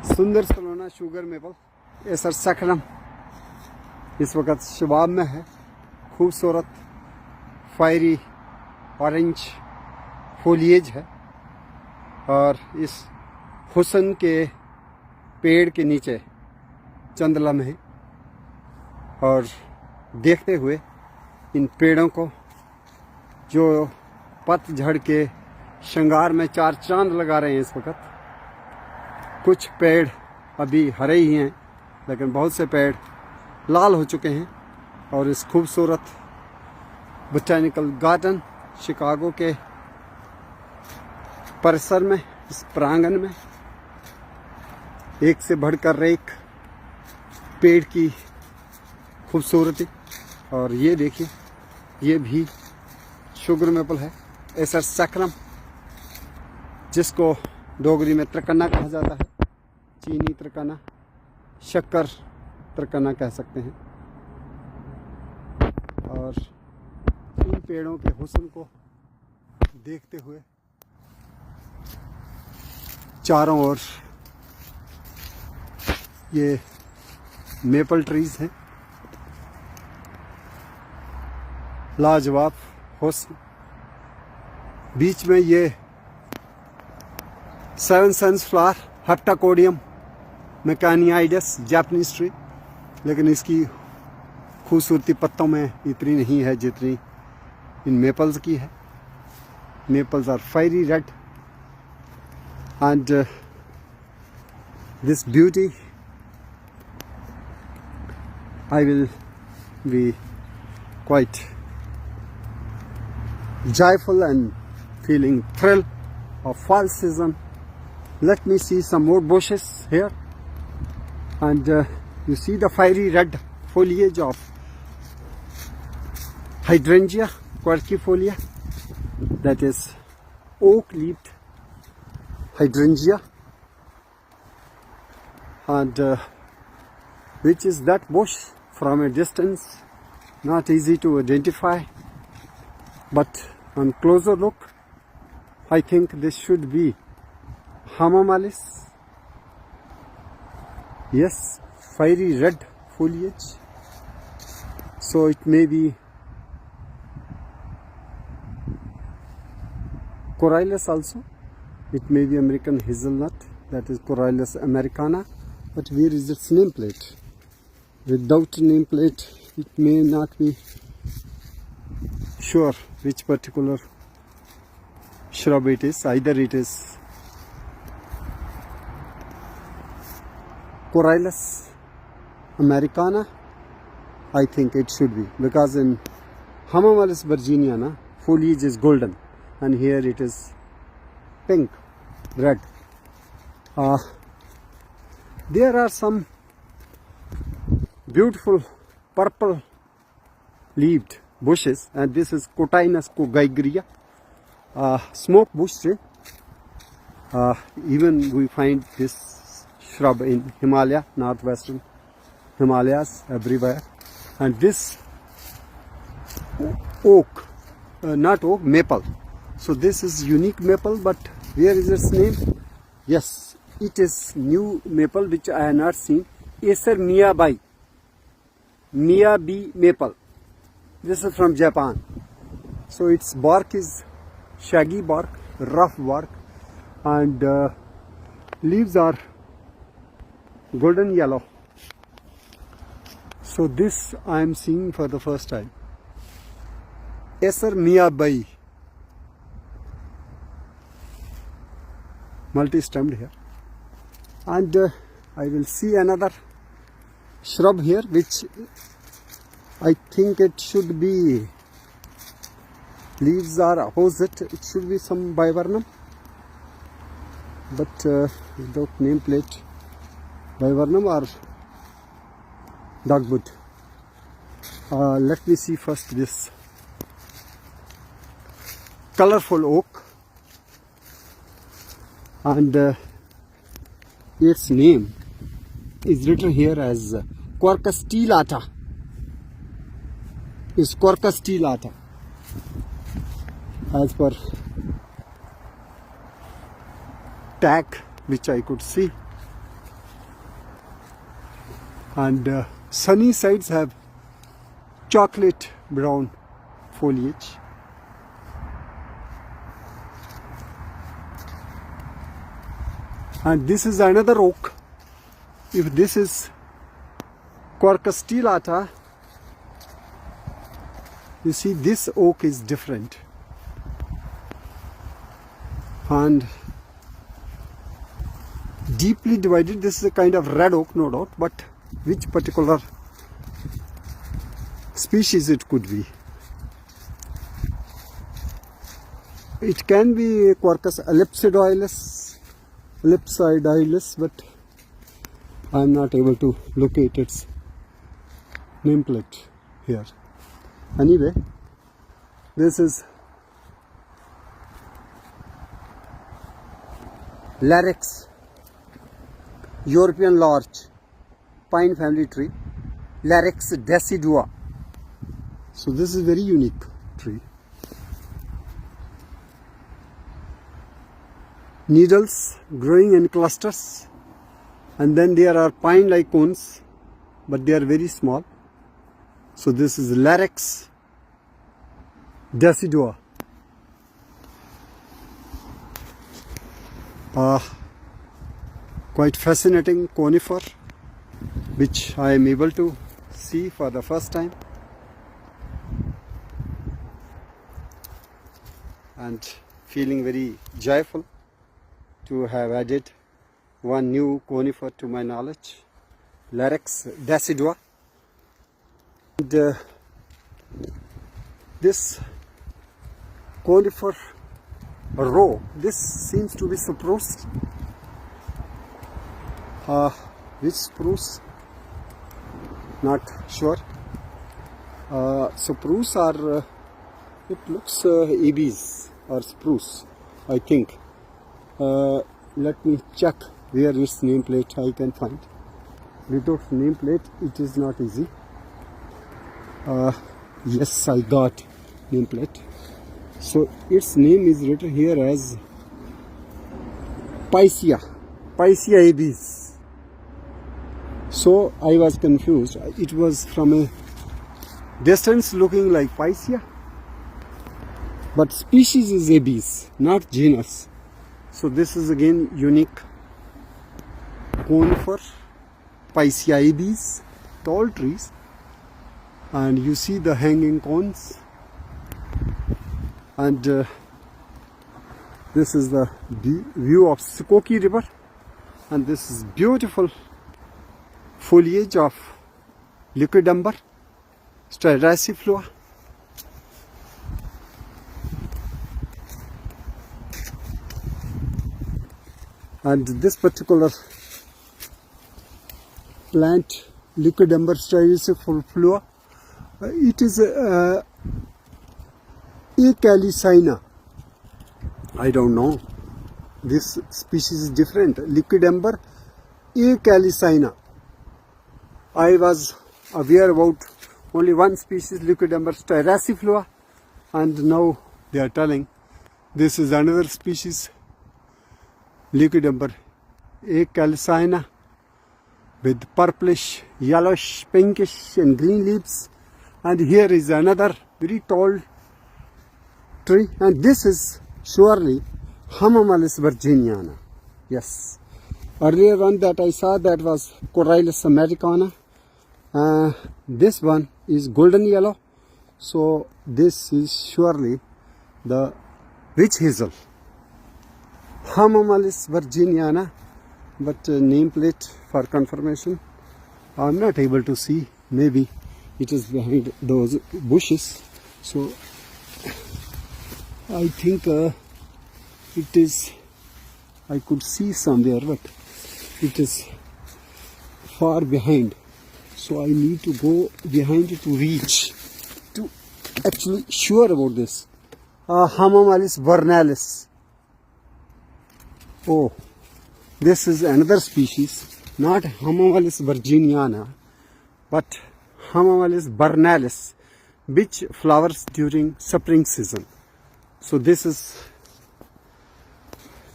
सुंदर सलोना sugar maple Acer सकरम इस वक्त शबाब में है। खूबसूरत फायरी ऑरेंज फोलिएज है और इस हुस्न के पेड़ के नीचे चंद लम्हे और देखते हुए इन पेड़ों को जो पतझड़ के श्रृंगार में चार चांद लगा रहे हैं इस वक्त। कुछ पेड़ अभी हरे ही हैं लेकिन बहुत से पेड़ लाल हो चुके हैं और इस खूबसूरत बोटैनिकल गार्डन शिकागो के परिसर में, इस प्रांगण में एक से बढ़कर एक पेड़ की खूबसूरती। और ये देखिए, ये भी शुगर मेपल है, एसर सकरम, जिसको डोगरी में त्रकना कहा जाता है। चीनी त्रकना, शक्कर त्रकना कह सकते हैं। और इन पेड़ों के हुस्न को देखते हुए चारों ओर ये मेपल ट्रीज हैं, लाजवाब हुस्न। बीच में ये 7 सन्स फ्लावर हेप्टाकोडियम मैकानियाइडस जापानीज ट्री, लेकिन इसकी खूबसूरती पत्तों में इतनी नहीं है जितनी इन मेपल्स की है। Maples are fiery red and this beauty I will be quite joyful and feeling thrill of fall season. Let me see some more bushes here, and you see the fiery red foliage of hydrangea quercifolia, that is oak-leaved hydrangea, and which is that bush from a distance, not easy to identify, but on closer look I think this should be hamamelis. Yes, fiery red foliage, so it may be Corylus also. It may be American hazelnut, that is Corylus americana, but where is its nameplate? Without nameplate it may not be sure which particular shrub it is. Either it is Corylus americana, I think it should be, because in Hamamelis virginiana foliage is golden and here it is pink, red. There are some beautiful purple leaved bushes, and this is Cotinus cogygria, smoke bush tree. Even we find this shrub in Himalaya, northwestern Himalayas, everywhere. And this oak, not oak, maple. So this is unique maple, but where is its name? Yes, it is new maple which I have not seen. Acer miyabai, miyabi maple. This is from Japan. So its bark is shaggy bark, rough bark, and leaves are golden yellow. So this I am seeing for the first time. Acer miyabai, multi-stemmed here. And I will see another shrub here which I think it should be, leaves are opposite, it should be some viburnum, but without nameplate, viburnum or dogwood. Let me see first this colorful oak, and its name is written here as Quercus stellata. Is Quercus stellata as per tag which I could see. and sunny sides have chocolate brown foliage. And this is another oak. If this is Quercus stellata, you see this oak is different. And deeply divided, this is a kind of red oak, no doubt, but which particular species it could be? It can be Quercus ellipsoideus, but I am not able to locate its nameplate here. Anyway, this is Larix, European larch pine family tree, Larix decidua. So this is very unique tree. Needles growing in clusters, and then there are pine-like cones, but they are very small. So this is Larix decidua. Quite fascinating conifer, which I am able to see for the first time, and feeling very joyful to have added one new conifer to my knowledge, Larix decidua. And this conifer row, this seems to be spruce. Which spruce? Not sure. Spruce or it looks ibis or spruce, I think. Let me check where its nameplate I can find. Without nameplate, it is not easy. Yes, I got nameplate. So its name is written here as Picea ibis. So I was confused. It was from a distance looking like Picea, but species is ibis, not genus. So this is again unique conifer, Picea ibis, tall trees, and you see the hanging cones. And this is the view of Skokie River, and this is beautiful foliage of liquid umber, Styraciflua. And this particular plant, liquid umber Styraciflua, it is Acalycina. I don't know. This species is different. Liquid umber Acalycina. I was aware about only one species, liquid umber Styraciflua, and now they are telling this is another species, liquid umber Acalycina, with purplish, yellowish, pinkish and green leaves. And here is another very tall tree, and this is surely Hamamelis virginiana. Yes. Earlier one that I saw, that was Corylus americana. This one is golden yellow. So this is surely the witch hazel, Hamamelis virginiana. But nameplate for confirmation I am not able to see. Maybe it is behind those bushes. So I think it is, I could see somewhere, but it is far behind. So I need to go behind to reach, to actually sure about this. Hamamelis vernalis. Oh, this is another species, not Hamamelis virginiana, but Hamamelis vernalis, which flowers during spring season. So this is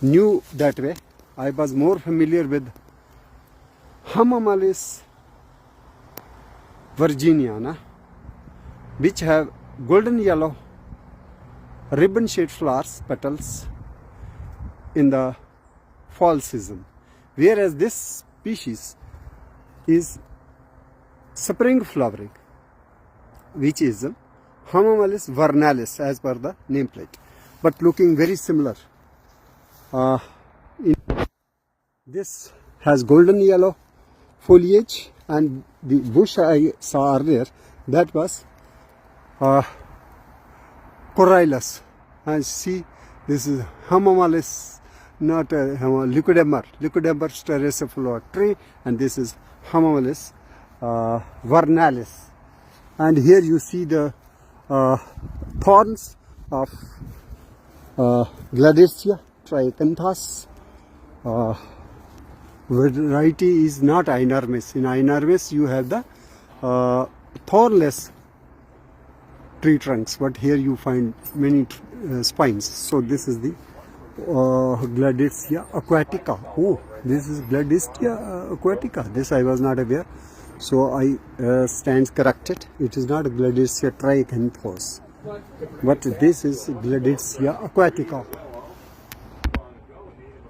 new that way. I was more familiar with Hamamelis virginiana, which have golden yellow ribbon shaped flowers, petals in the fall season, whereas this species is spring flowering, which is Hamamelis vernalis as per the nameplate, but looking very similar. This has golden yellow foliage, and the bush I saw earlier, that was Corylus. And see, this is Hamamelis, not Liquidember stericiflora tree, and this is Hamamelis vernalis. And here you see the thorns of Gladystia triacanthus. Variety is not inermis. In inermis you have the thornless tree trunks, but here you find many spines. So this is the Gladystia aquatica. Oh, this is Gladystia aquatica. This I was not aware. So I stands corrected. It is not Gladystia triacanthus, but this is Gladystia aquatica.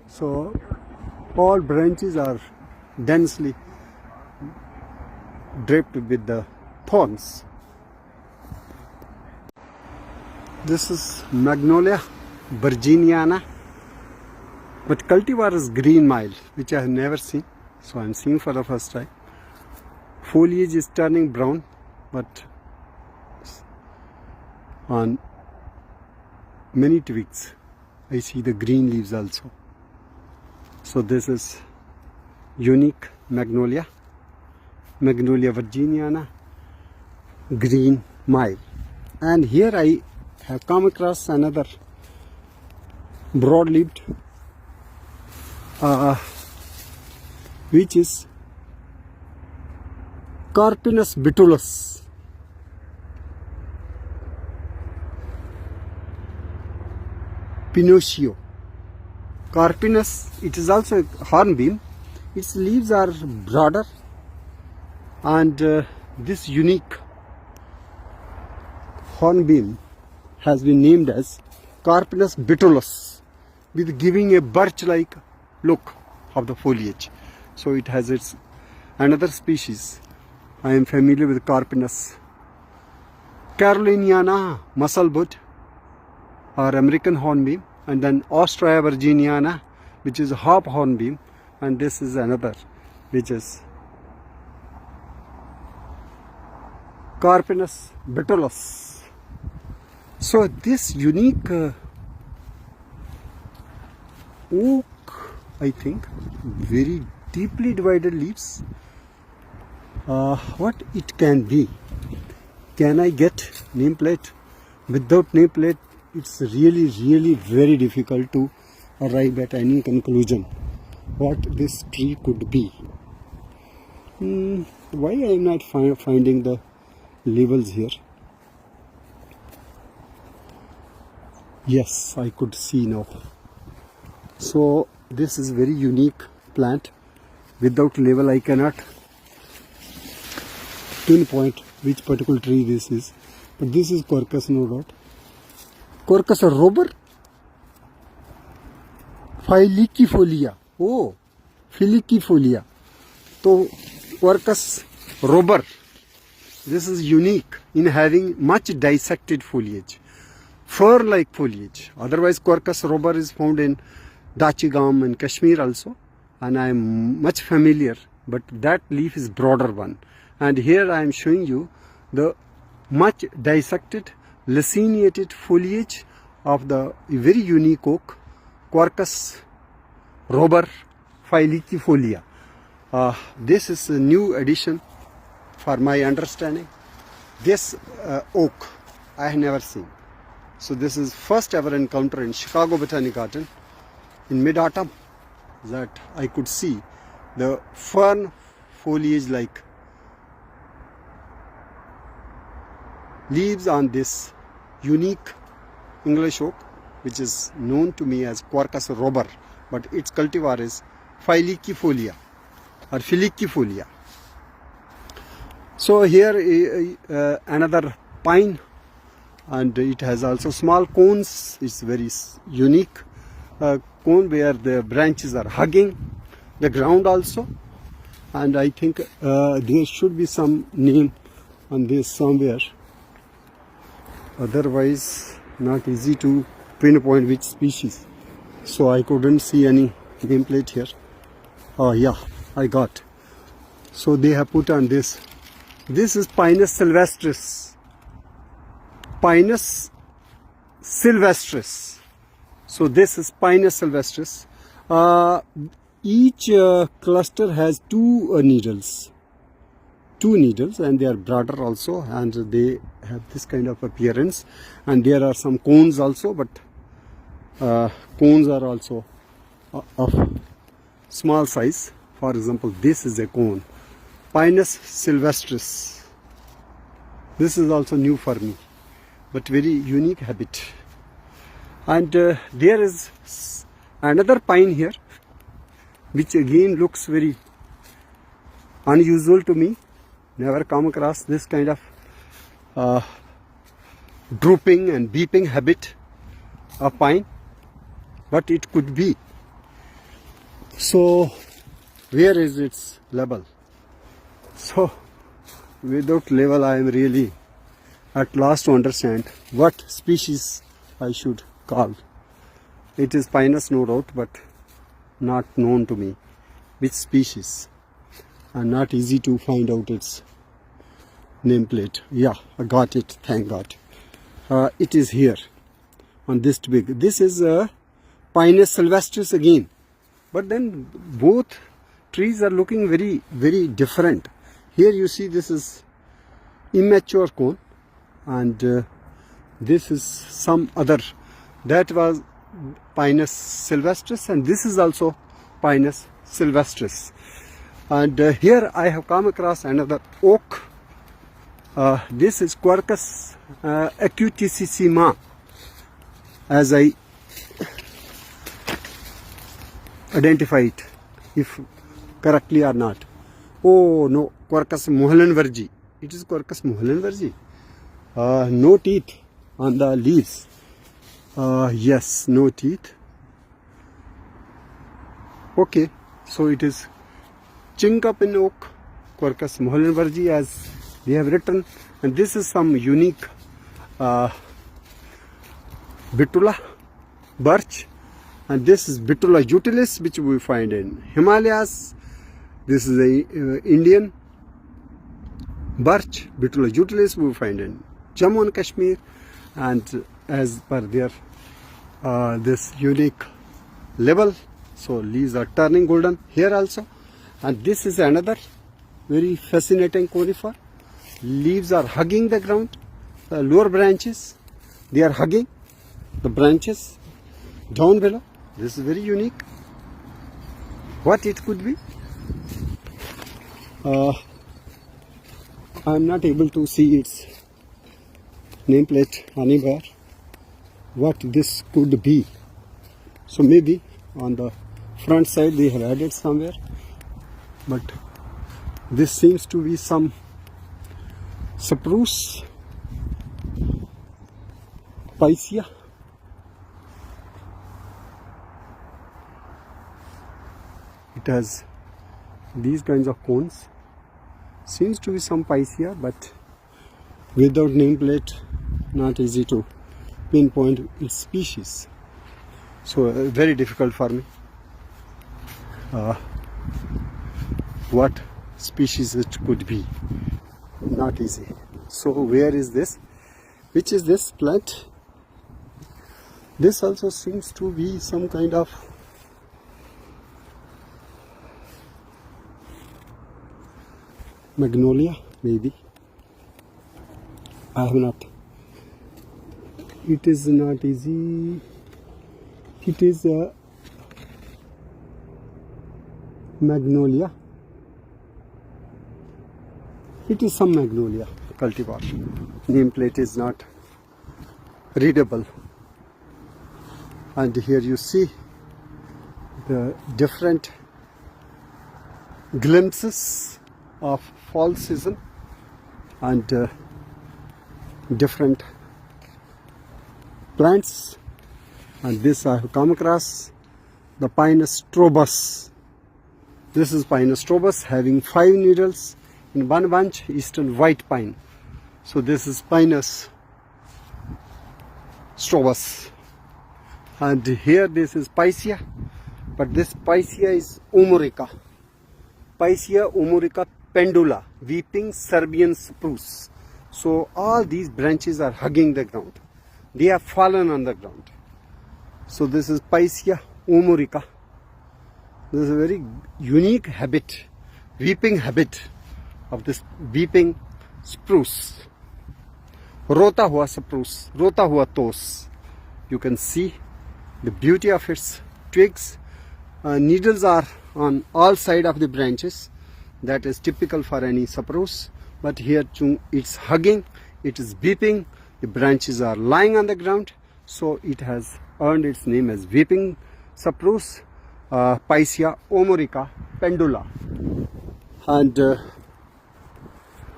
So all branches are densely draped with the thorns. This is Magnolia virginiana, but cultivar is green mild, which I have never seen. So I am seeing for the first time. Foliage is turning brown, but on many twigs I see the green leaves also. So this is unique Magnolia virginiana, green mild. And here I have come across another broad-leaved, which is Carpinus bitulus. Pinocchio. Carpinus, it is also a hornbeam. Its leaves are broader, and this unique hornbeam has been named as Carpinus bitulus, with giving a birch-like look of the foliage. So it has its another species. I am familiar with Carpinus caroliniana, musclebutt or American hornbeam, and then Austria virginiana, which is a hop hornbeam, and this is another, which is Carpinus bitulus. So this unique oak, I think, very deeply divided leaves. What it can be? Can I get nameplate? Without nameplate, it's really very difficult to arrive at any conclusion what this tree could be. Why I am not finding the labels here? Yes, I could see now. So this is very unique plant. Without label I cannot pinpoint which particular tree this is, but this is Quercus, no doubt. Quercus robur, Filicifolia. Oh, Filicifolia. So Quercus robur, this is unique in having much dissected foliage, fur-like foliage. Otherwise Quercus robur is found in Dachigam and Kashmir also, and I am much familiar, but that leaf is broader one. And here I am showing you the much dissected laciniated foliage of the very unique oak, Quercus robur Filicifolia. This is a new addition for my understanding. This oak I have never seen. So this is first ever encounter in Chicago Botanic Garden in mid-autumn, that I could see the fern foliage like leaves on this unique English oak, which is known to me as Quercus robur, but its cultivar is Filicifolia or Filicifolia. So here another pine, and it has also small cones. It's very unique cone where the branches are hugging the ground also, and I think there should be some name on this somewhere, otherwise not easy to pinpoint which species. So I couldn't see any nameplate here. Oh yeah, I got. So they have put on this. This is Pinus sylvestris. Pinus sylvestris. So this is Pinus sylvestris. Each cluster has two needles, and they are broader also, and they have this kind of appearance. And there are some cones also, but cones are also of small size. For example, this is a cone, Pinus sylvestris. This is also new for me, but very unique habit. And there is another pine here, which again looks very unusual to me. Never come across this kind of drooping and beeping habit of pine, but it could be. So where is its label? So without label I am really at loss to understand what species I should call. It is Pinus no doubt, but not known to me which species, and not easy to find out its nameplate. Yeah, I got it, thank God. It is here on this twig. This is Pinus sylvestris again, but then both trees are looking very, very different. Here you see this is immature cone, and this is some other. That was Pinus sylvestris, and this is also Pinus sylvestris. And here I have come across another oak. This is Quercus acutissimum, as I identify it, if correctly or not. Oh no, Quercus mohelenbergi. It is Quercus mohelenbergi. No teeth on the leaves. Yes, no teeth. Okay, so it is Chinkapin oak, Quercus mohelenbergi, as they have written. And this is some unique Betula birch, and this is Betula utilis, which we find in Himalayas. This is a Indian birch, Betula utilis, we find in Jammu and Kashmir, and as per their this unique label, so leaves are turning golden here also. And this is another very fascinating conifer. Leaves are hugging the ground, the lower branches, they are hugging the branches down below. This is very unique. What it could be? I am not able to see its nameplate anywhere. What this could be? So maybe on the front side they have added somewhere, but this seems to be some spruce Picea. It has these kinds of cones. Seems to be some Picea, but without nameplate, not easy to pinpoint its species. So very difficult for me. What species it could be? Not easy. So where is this? Which is this plant? This also seems to be some kind of magnolia, maybe. I have not. It is not easy. It is a magnolia. It is some magnolia cultivar. Nameplate is not readable. And here you see the different glimpses of fall season and different plants. And this I have come across the Pinus strobus. This is Pinus strobus having 5 needles in one bunch, eastern white pine. So this is Pinus strobus. And here this is Picea, but this Picea is umurica. Picea umurica pendula, weeping Serbian spruce. So all these branches are hugging the ground. They have fallen on the ground. So this is Picea umurica. This is a very unique habit, weeping habit of this weeping spruce. Rota hua spruce, rota hua tos. You can see the beauty of its twigs. Needles are on all sides of the branches. That is typical for any spruce. But here too, it's hugging, it is weeping. The branches are lying on the ground. So it has earned its name as weeping spruce, Picea umurica pendula. And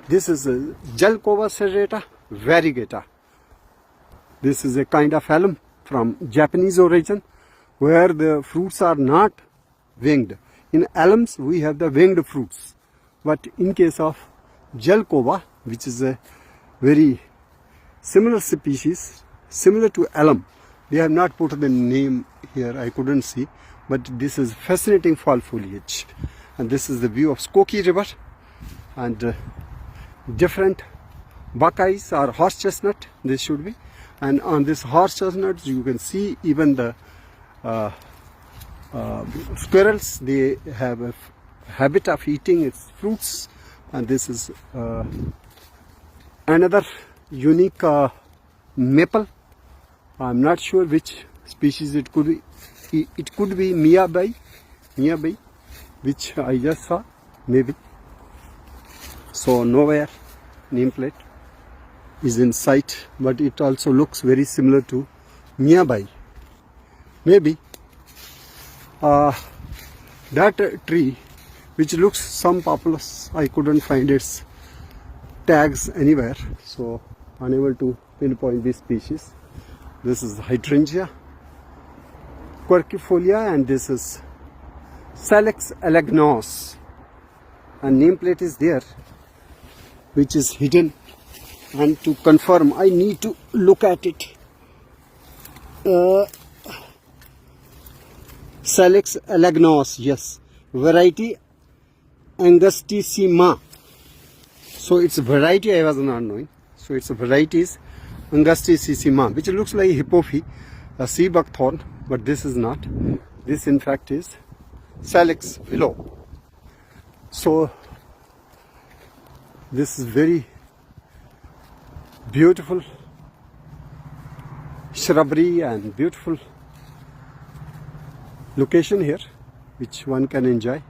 this is a Jalkova serrata variegata. This is a kind of alum from Japanese origin where the fruits are not winged. In alums we have the winged fruits, but in case of Jalkova, which is a very similar species, similar to alum, they have not put the name here, I couldn't see, but this is fascinating fall foliage. And this is the view of Skokie River and different buckeyes or horse chestnut, this should be. And on this horse chestnuts you can see even the squirrels. They have a habit of eating its fruits. And this is another unique maple. I'm not sure which species it could be. It could be Miyabai, which I just saw, maybe. So nowhere nameplate is in sight, but it also looks very similar to Miyabai. Maybe that tree, which looks some populous, I couldn't find its tags anywhere, so unable to pinpoint this species. This is hydrangea quercifolia, and this is Salix elegans, and nameplate is there which is hidden, and to confirm I need to look at it. Salix elegans, yes, variety angustissima. So its variety I was not knowing. So its variety is angustissima, which looks like hippophae, a sea buckthorn, but this is not. This in fact is Salix philo. So this is very beautiful shrubbery and beautiful location here, which one can enjoy.